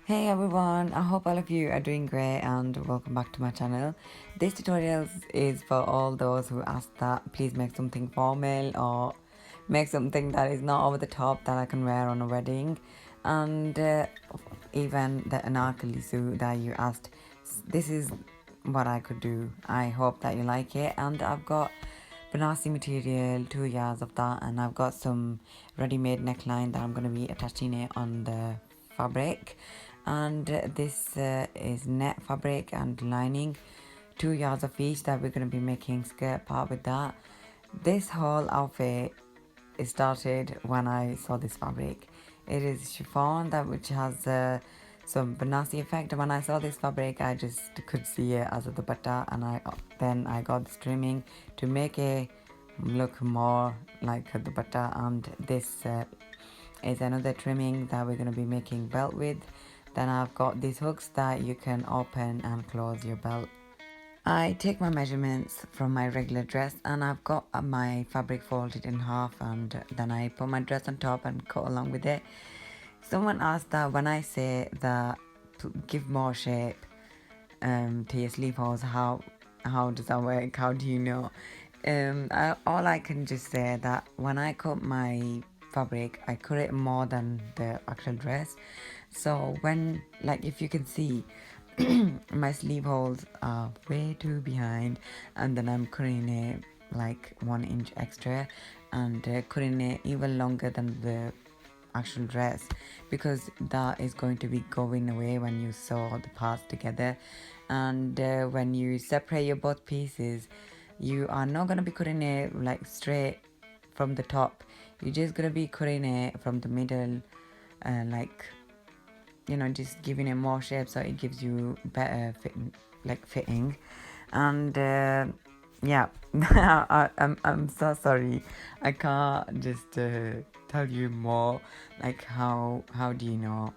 Hey everyone, I hope all of you are doing great and welcome back to my channel. This tutorial is for all those who ask that please make something formal or make something that is not over the top that I can wear on a wedding, and even the Anarkali suit that you asked. This is what I could do. I hope that you like it, and I've got Banasi material, 2 yards of that, and I've got some ready-made neckline that I'm going to be attaching it on the fabric. And this is net fabric and lining, 2 yards of each that we're going to be making skirt part with that. This whole outfit started when I saw this fabric. It is chiffon that which has some Banasi effect. When I saw this fabric, I just could see it as a dupatta, and then I got this trimming to make it look more like a dupatta. And this is another trimming that we're going to be making belt with. Then I've got these hooks that you can open and close your belt. I take my measurements from my regular dress, and I've got my fabric folded in half, and then I put my dress on top and cut along with it. Someone asked that when I say that give more shape to your sleeve holes, how does that work? How do you know? All I can just say that when I cut my fabric, I cut it more than the actual dress. So when, like, if you can see, my sleeve holes are way too behind, and then I'm cutting it like 1 inch extra, and cutting it even longer than the actual dress, because that is going to be going away when you sew the parts together. And when you separate your both pieces, you are not going to be cutting it like straight from the top. You're just going to be cutting it from the middle, like, just giving it more shape so it gives you better fitting. And yeah, I'm so sorry, I can't just tell you more, like how do you know.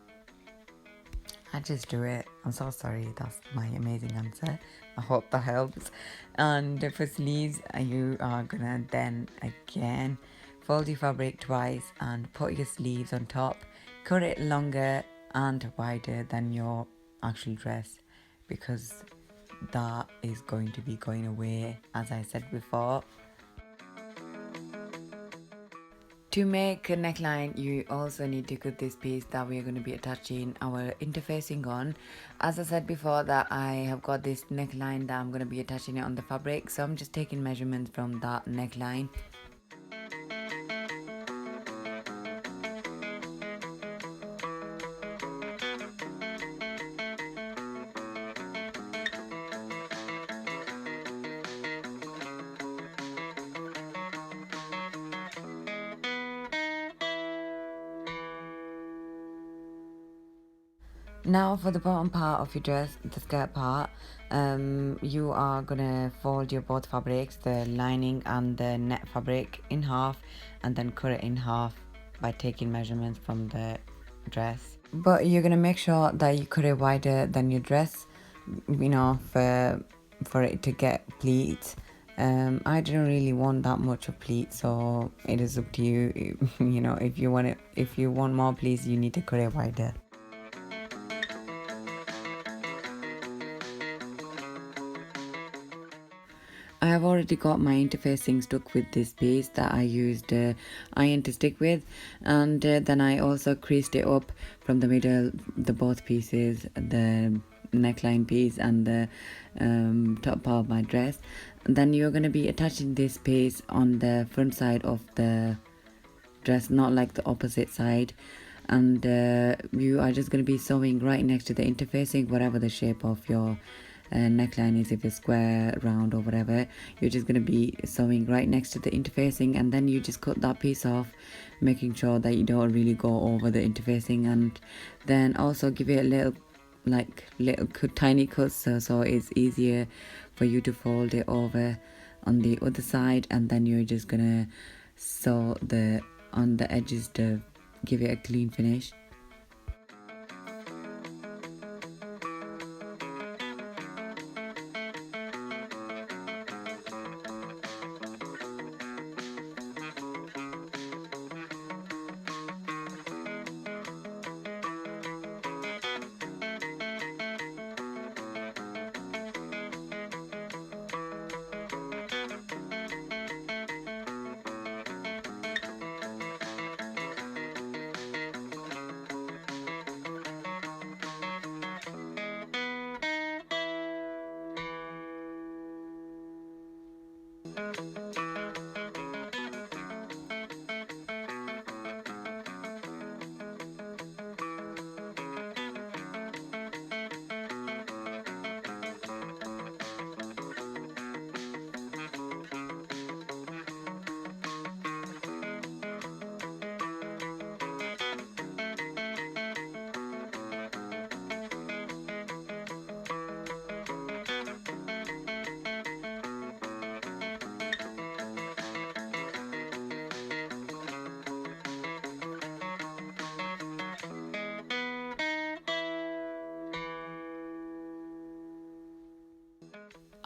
I just do it. I'm so sorry. That's my amazing answer. I hope that helps. And for sleeves, you are gonna then again fold your fabric twice and put your sleeves on top. Cut it longer and wider than your actual dress, because that is going to be going away, as I said before. To make a neckline, you also need to cut this piece that we are going to be attaching our interfacing on. As I said before, that I have got this neckline that I'm going to be attaching it on the fabric, so I'm just taking measurements from that neckline. Now for the bottom part of your dress, the skirt part, you are gonna fold your both fabrics, the lining and the net fabric, in half, and then cut it in half by taking measurements from the dress. But you're gonna make sure that you cut it wider than your dress, for it to get pleats. I didn't really want that much of pleat, so it is up to you. If you want more pleats, you need to cut it wider. I have already got my interfacing stuck with this piece that I used iron to stick with, and then I also creased it up from the middle, the both pieces, the neckline piece and the top part of my dress. And then you're going to be attaching this piece on the front side of the dress, not like the opposite side, and you are just going to be sewing right next to the interfacing, whatever the shape of your neckline is, if it's square, round or whatever. You're just going to be sewing right next to the interfacing, and then you just cut that piece off, making sure that you don't really go over the interfacing, and then also give it a little tiny cuts, so it's easier for you to fold it over on the other side. And then you're just gonna sew on the edges to give it a clean finish.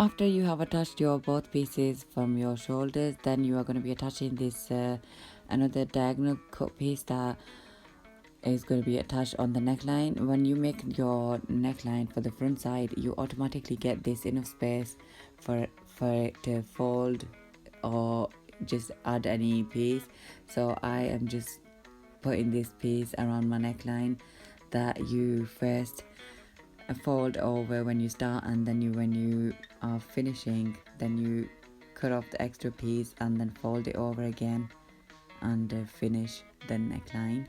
After you have attached your both pieces from your shoulders, then you are going to be attaching this another diagonal cut piece that is going to be attached on the neckline. When you make your neckline for the front side, you automatically get this enough space for it to fold or just add any piece. So I am just putting this piece around my neckline that you first fold over when you start, and then when you are finishing, then you cut off the extra piece and then fold it over again and finish the neckline.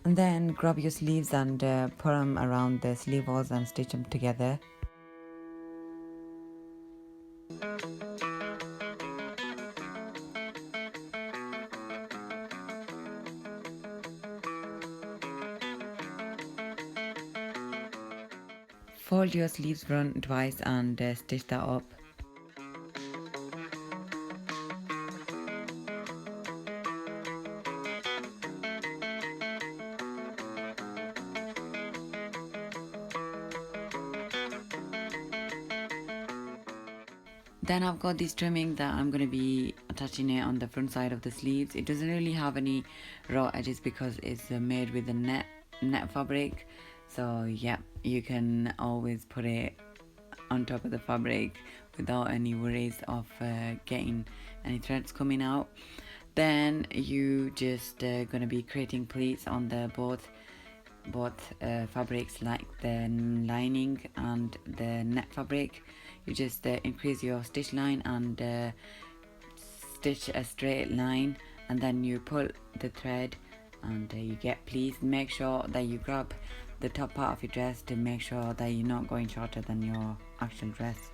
And then grab your sleeves and put them around the sleeve holes and stitch them together. Fold your sleeves front twice and stitch that up. Then I've got this trimming that I'm going to be attaching it on the front side of the sleeves. It doesn't really have any raw edges because it's made with the net fabric. So yeah, you can always put it on top of the fabric without any worries of getting any threads coming out. Then you just gonna be creating pleats on the both fabrics, like the lining and the net fabric. You just increase your stitch line and stitch a straight line, and then you pull the thread and you get pleats. Make sure that you grab the top part of your dress to make sure that you're not going shorter than your actual dress.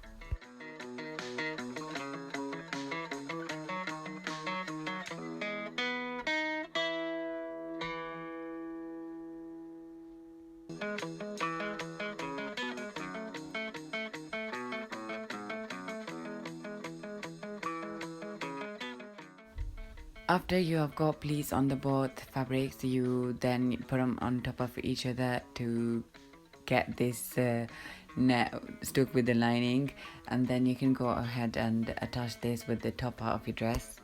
After you have got pleats on the both fabrics, you then put them on top of each other to get this net stuck with the lining, and then you can go ahead and attach this with the top part of your dress.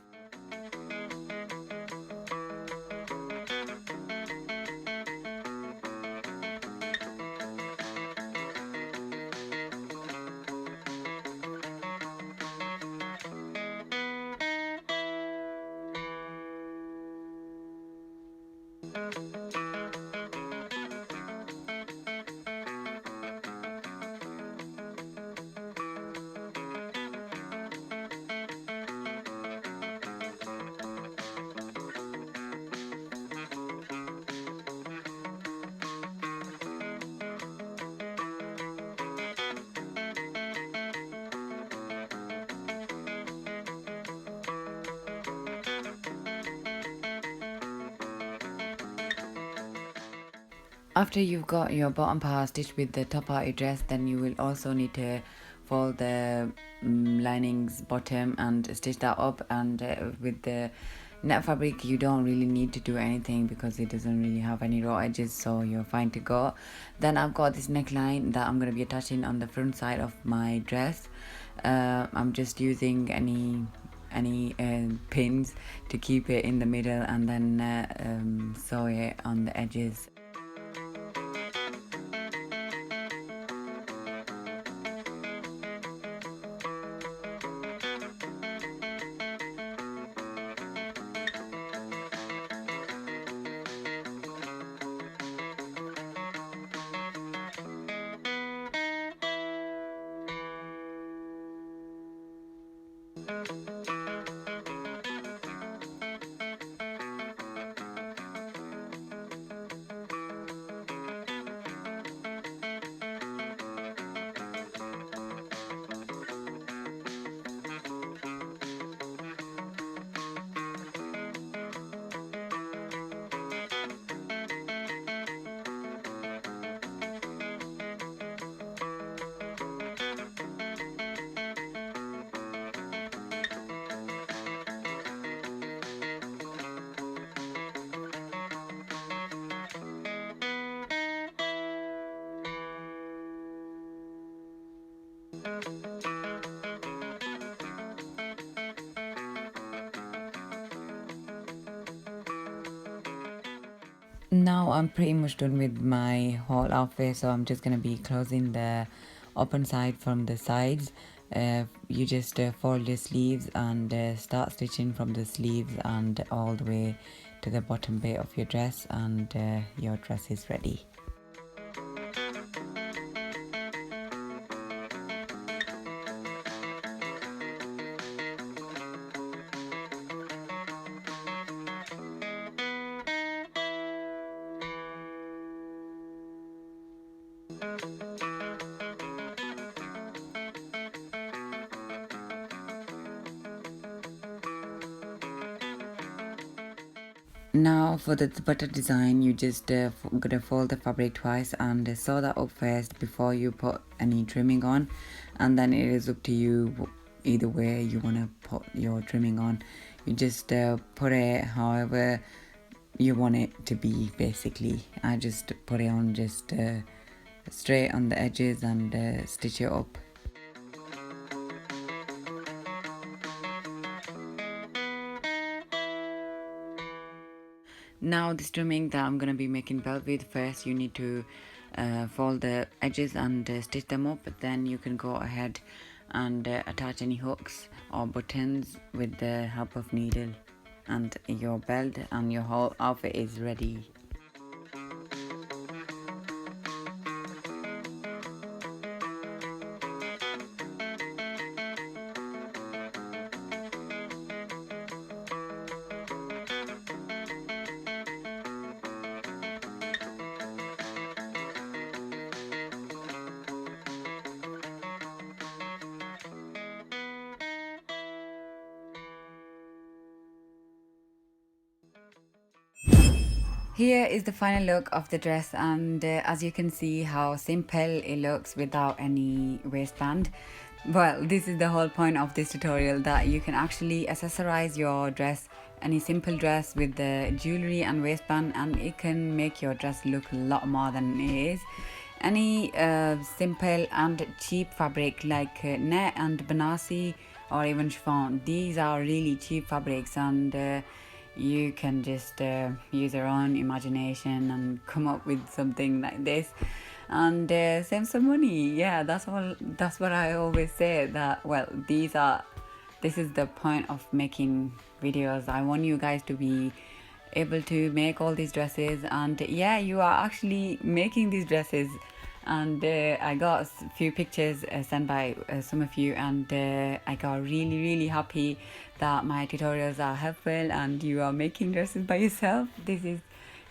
After you've got your bottom part stitched with the top part of your dress, then you will also need to fold the lining's bottom and stitch that up. And with the net fabric, you don't really need to do anything because it doesn't really have any raw edges, so you're fine to go. Then I've got this neckline that I'm going to be attaching on the front side of my dress. I'm just using any pins to keep it in the middle, and then sew it on the edges. Now I'm pretty much done with my whole outfit, so I'm just gonna be closing the open side from the sides. You just fold your sleeves and start stitching from the sleeves and all the way to the bottom bit of your dress, and your dress is ready. Now for the dupatta design, you just gonna fold the fabric twice and sew that up first before you put any trimming on, and then it is up to you either way you wanna put your trimming on. You just put it however you want it to be. Basically, I just put it on just straight on the edges and stitch it up. Now this trimming that I'm gonna be making belt with, first you need to fold the edges and stitch them up. Then you can go ahead and attach any hooks or buttons with the help of needle, and your belt and your whole outfit is ready. Here is the final look of the dress, and as you can see how simple it looks without any waistband. Well, this is the whole point of this tutorial, that you can actually accessorize your dress, any simple dress, with the jewelry and waistband, and it can make your dress look a lot more than it is. Any simple and cheap fabric like net and banasi or even chiffon, these are really cheap fabrics, and you can just use your own imagination and come up with something like this and save some money. Yeah, that's what I always say, that well, this is the point of making videos. I want you guys to be able to make all these dresses, and yeah, you are actually making these dresses. And I got a few pictures sent by some of you, and I got really happy that my tutorials are helpful and you are making dresses by yourself. It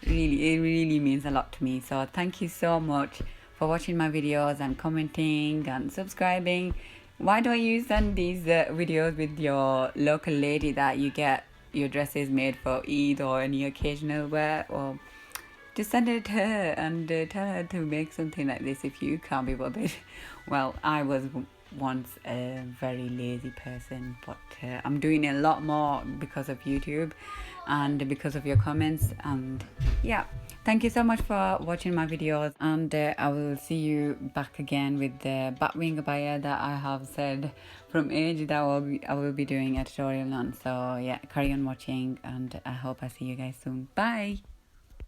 really means a lot to me. So thank you so much for watching my videos and commenting and subscribing. Why don't you send these videos with your local lady that you get your dresses made for Eid or any occasional wear, or just send it to her and tell her to make something like this if you can't be bothered. Well, I was once a very lazy person, but I'm doing a lot more because of YouTube and because of your comments. And yeah, thank you so much for watching my videos, and I will see you back again with the batwing abaya that I have said from age that I will be doing a tutorial on. So yeah, carry on watching, and I hope I see you guys soon. Bye.